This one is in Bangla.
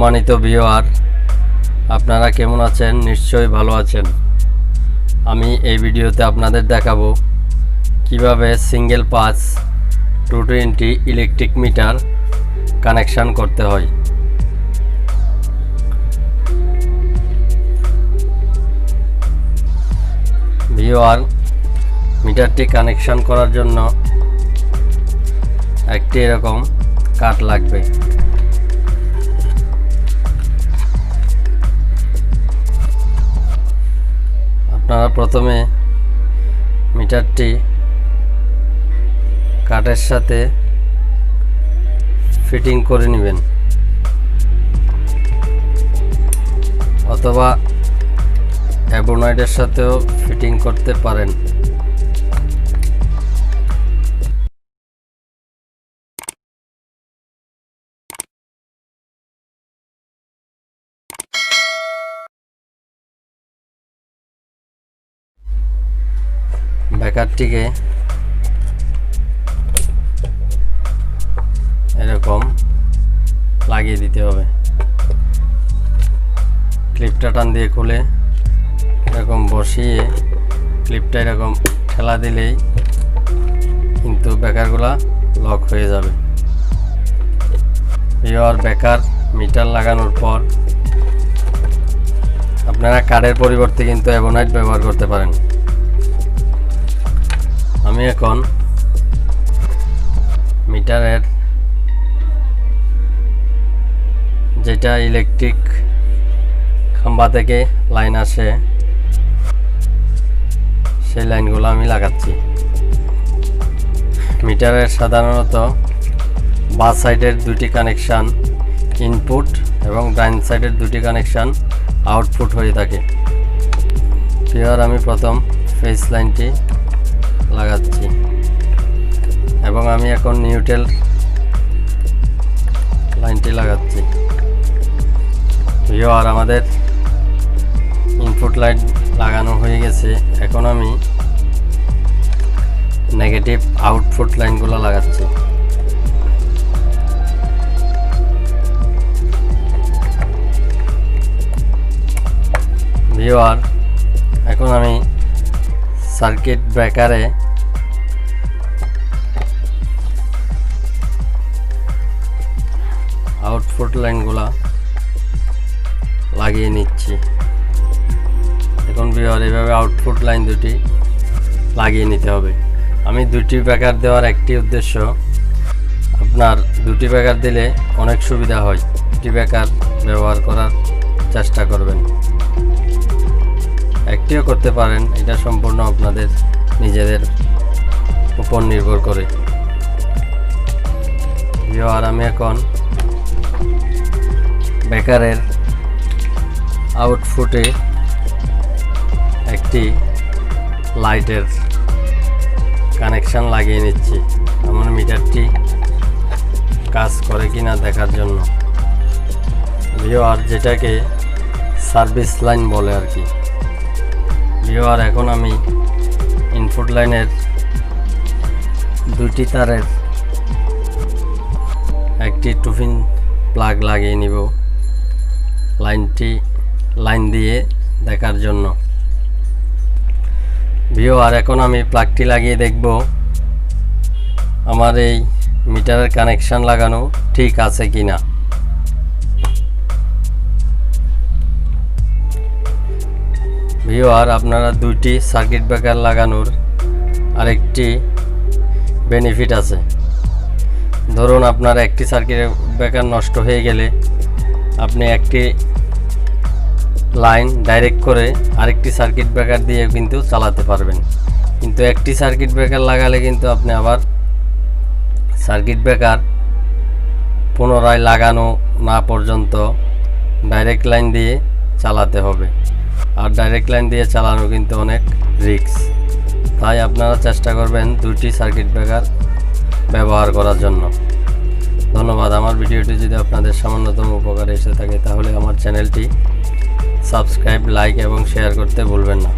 সম্মানিত ভিউয়ার, আপনারা কেমন আছেন? নিশ্চয়ই ভালো আছেন। আমি এই ভিডিওতে আপনাদের দেখাবো কিভাবে single pass 220 electric metre connection করতে হয়। ভিউয়ার, মিটারটি কানেকশন করার জন্য একটি এরকম কাঠ লাগবে। আপনারা প্রথমে মিটারটি কাঠের সাথে ফিটিং করে নেবেন, অথবা অ্যাবোনাইডের সাথেও ফিটিং করতে পারেন। ব্যাকারটিকে এরকম লাগিয়ে দিতে হবে। ক্লিপটা টান দিয়ে খুলে এরকম বসিয়ে ক্লিপটা এরকম ঠেলা দিলেই কিন্তু ব্যাকারগুলা লক হয়ে যাবে। ভিউয়ার, ব্যাকার মিটার লাগানোর পর আপনারা কাঠের পরিবর্তে কিন্তু অ্যাবোনাইট ব্যবহার করতে পারেন। আমি এখন মিটারের যেটা ইলেকট্রিক খাম্বা থেকে লাইন আসে সেই লাইনগুলো আমি লাগাচ্ছি। মিটারের সাধারণত বাঁ সাইডের দুটি কানেকশান ইনপুট এবং ডাইন সাইডের দুটি কানেকশান আউটপুট হয়ে থাকে। এবার আমি প্রথম ফেস লাইনটি লাগাচ্ছি এবং আমি এখন নিউট্রাল লাইনটি লাগাচ্ছি। ভিউয়ার, আমাদের ইনপুট লাইন লাগানো হয়ে গেছে। এখন আমি নেগেটিভ আউটপুট লাইনগুলো লাগাচ্ছি। ভিউয়ার, এখন আমি সার্কিট ব্রেকারে আউটপুট লাইনগুলা লাগিয়ে নিচ্ছি। এখন ভিউয়ার, এইভাবে আউটপুট লাইন দুটি লাগিয়ে নিতে হবে। আমি দুটি ব্রেকার দেওয়ার একটি উদ্দেশ্য, আপনার দুটি ব্রেকার দিলে অনেক সুবিধা হয়। একটি ব্রেকার ব্যবহার করার চেষ্টা করবেন, একটিও করতে পারেন, এটা সম্পূর্ণ আপনাদের নিজেদের উপর নির্ভর করে। ভিউয়ার, আমি এখন ব্রেকারের আউটপুটে একটি লাইটের কানেকশান লাগিয়ে নিচ্ছি আমার মিটারটি কাজ করে কিনা দেখার জন্য। ভিউয়ার, যেটাকে সার্ভিস লাইন বলে আর কি। ভিউয়ার, এখন আমি ইনপুট লাইনের দুটি তারের একটি টুপিন প্লাগ লাগিয়ে নিব লাইন দিয়ে দেখার জন্য। ভিউয়ার, এখন আমি প্লাগটি লাগিয়ে দেখব আমার এই মিটারের কানেকশান লাগানো ঠিক আছে কিনা। ভিউয়ার, আপনারা দুইটি সার্কিট ব্রেকার লাগানোর আরেকটি বেনিফিট আছে। ধরুন আপনার একটি সার্কিট ব্রেকার নষ্ট হয়ে গেলে আপনি একটি লাইন ডাইরেক্ট করে আরেকটি সার্কিট ব্রেকার দিয়ে কিন্তু চালাতে পারবেন। কিন্তু একটি সার্কিট ব্রেকার লাগালে কিন্তু আপনি আবার সার্কিট ব্রেকার পুনরায় লাগানো না পর্যন্ত ডাইরেক্ট লাইন দিয়ে চালাতে হবে, আর ডাইরেক্ট লাইন দিয়ে চালানো কিন্তু অনেক রিস্ক। তাই আপনারা চেষ্টা করবেন দুটি সার্কিট ব্রেকার ব্যবহার করার জন্য। ধন্যবাদ। আমার ভিডিওটি যদি আপনাদের সামান্যতম উপকারে এসে থাকে তাহলে আমার চ্যানেলটি সাবস্ক্রাইব, লাইক এবং শেয়ার করতে ভুলবেন না।